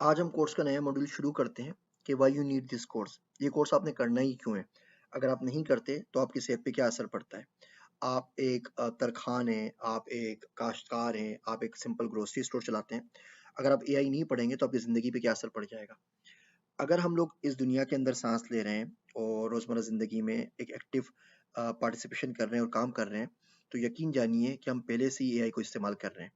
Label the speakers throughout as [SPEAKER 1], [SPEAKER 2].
[SPEAKER 1] आज हम कोर्स का नया मॉड्यूल शुरू करते हैं कि why you need this course. ये कोर्स आपने करना ही क्यों है? अगर आप नहीं करते तो आपकी सेहत पे क्या असर पड़ता है? आप एक तरखान हैं, आप एक काश्तकार हैं, आप एक सिंपल ग्रोसरी स्टोर चलाते हैं। अगर आप एआई नहीं पढ़ेंगे तो आपकी ज़िंदगी पे क्या असर पड़ जाएगा? अगर हम लोग इस दुनिया के अंदर सांस ले रहे हैं और रोज़मर्रा ज़िंदगी में एक एक्टिव पार्टिसिपेशन कर रहे हैं और काम कर रहे हैं, तो यकीन जानिए कि हम पहले से ही एआई को इस्तेमाल कर रहे हैं।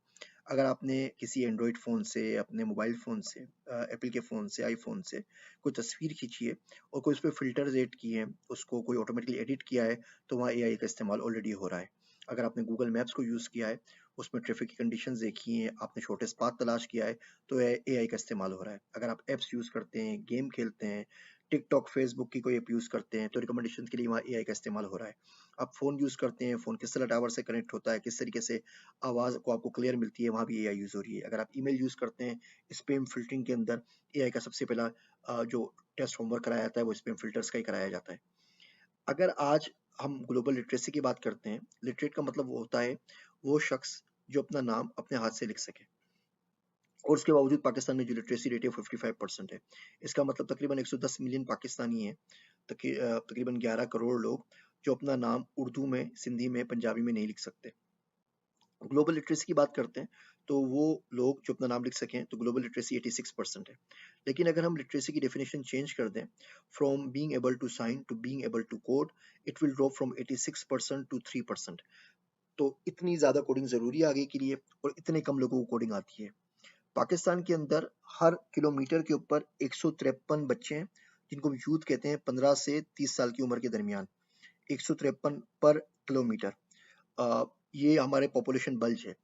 [SPEAKER 1] अगर आपने किसी एंड्रॉयड फ़ोन से, अपने मोबाइल फ़ोन से, एप्पल के फ़ोन से, आईफ़ोन से कोई तस्वीर खींची है और कोई उसपे फ़िल्टर्स ऐड किए हैं, उसको कोई ऑटोमेटिकली एडिट किया है, तो वहाँ एआई का इस्तेमाल ऑलरेडी हो रहा है। अगर आपने गूगल मैप्स को यूज़ किया है, उसमें ट्रैफ़िक की कंडीशंस देखी हैं, आपने शॉर्टेस्ट पाथ तलाश किया है, तो एआई का इस्तेमाल हो रहा है। अगर आप ऐप्स यूज़ करते हैं, गेम खेलते हैं, टिकटॉक, फ़ेसबुक की कोई ऐप यूज़ करते हैं, तो रिकमेंडेशंस के लिए वहाँ एआई का इस्तेमाल हो रहा है। आप फ़ोन यूज़ करते हैं, फ़ोन किस तरह टावर से कनेक्ट होता है, किस तरीके से आवाज़ को आपको क्लियर मिलती है, वहाँ भी एआई यूज़ हो रही है। अगर आप ईमेल यूज़ करते हैं, स्पैम फ़िल्टरिंग के अंदर एआई का सबसे पहला जो टेस्ट होमवर्क कराया जाता है, वो स्पैम फ़िल्टर्स का ही कराया जाता है। अगर आज हम ग्लोबल लिटरेसी की बात करते हैं, लिटरेट का मतलब वो होता है, वो शख्स जो अपना नाम अपने हाथ से लिख सके। और उसके बावजूद पाकिस्तान में जो लिटरेसी रेट है 55% है। इसका मतलब तकरीबन 110 मिलियन पाकिस्तानी हैं, तकरीबन 11 करोड़ लोग जो अपना नाम उर्दू में, सिंधी में, पंजाबी में नहीं लिख सकते। ग्लोबल लिटरेसी की बात करते हैं तो वो लोग जो अपना नाम लिख सकें, तो ग्लोबल लिटरेसी 86% है। लेकिन अगर हम लिटरेसी की डेफिनेशन चेंज कर दें, from being able to sign to being able to code, it will drop from 86% to 3%। तो इतनी ज़्यादा कोडिंग ज़रूरी है आगे के लिए और इतने कम लोगों को कोडिंग आती है। पाकिस्तान के अंदर हर किलोमीटर के ऊपर 153 बच्चे हैं, जिनको यूथ कहते हैं, 15 से 30 साल की उम्र के दरमियान। 153 पर किलोमीटर। ये हमारे पॉपुलेशन बल्ज है।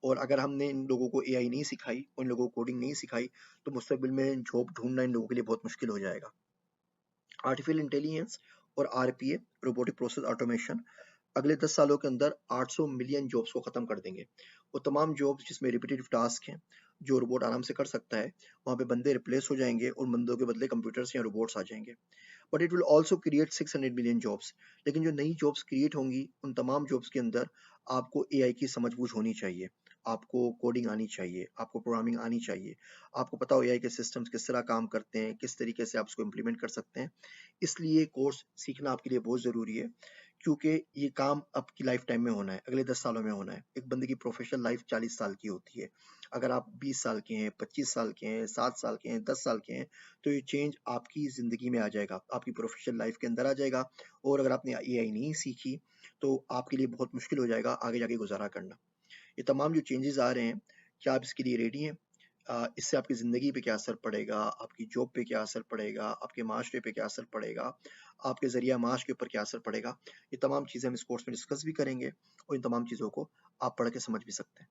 [SPEAKER 1] और अगर हमने इन लोगों को एआई नहीं सिखाई, उन लोगों को कोडिंग नहीं सिखाई, तो मुस्तकबिल में जॉब ढूंढना इन लोगों के लिए बहुत मुश्किल हो जाएगा। आर्टिफिशियल इंटेलिजेंस और आरपीए, रोबोटिक प्रोसेस ऑटोमेशन, अगले 10 सालों के अंदर 800 मिलियन जॉब्स को ख़त्म कर देंगे। वो तमाम जॉब्स जिसमें रिपीटेटिव टास्क हैं, जो रोबोट आराम से कर सकता है, वहाँ पे बंदे रिप्लेस हो जाएंगे और बंदों के बदले कंप्यूटर्स या रोबोट्स आ जाएंगे। But it will also create 600 million jobs. लेकिन जो नई जॉब्स क्रिएट होंगी, उन तमाम जॉब्स के अंदर आपको एआई की समझ-बूझ होनी चाहिए, आपको कोडिंग आनी चाहिए, आपको प्रोग्रामिंग आनी चाहिए, आपको पता हो एआई के सिस्टम्स किस तरह काम करते हैं, किस तरीके से आप उसको इम्प्लीमेंट कर सकते हैं। इसलिए कोर्स सीखना आपके लिए बहुत ज़रूरी है, क्योंकि ये काम आपकी लाइफ टाइम में होना है, अगले 10 सालों में होना है। एक बंदे की प्रोफेशनल लाइफ 40 साल की होती है। अगर आप 20 साल के हैं, 25 साल के हैं, 7 साल के हैं, 10 साल के हैं, तो ये चेंज आपकी ज़िंदगी में आ जाएगा, आपकी प्रोफेशनल लाइफ के अंदर आ जाएगा। और अगर आपने एआई नहीं सीखी, तो आपके लिए बहुत मुश्किल हो जाएगा आगे जाके गुज़ारा करना। ये तमाम जो चेंजेस आ रहे हैं, क्या आप इसके लिए रेडी हैं? इससे आपकी ज़िंदगी पे क्या असर पड़ेगा, आपकी जॉब पे क्या असर पड़ेगा, आपके माशरे पे क्या असर पड़ेगा, आपके ज़रिया माश के ऊपर क्या असर पड़ेगा, ये तमाम चीज़ें हम इस कोर्स में डिस्कस भी करेंगे और इन तमाम चीज़ों को आप पढ़ के समझ भी सकते हैं।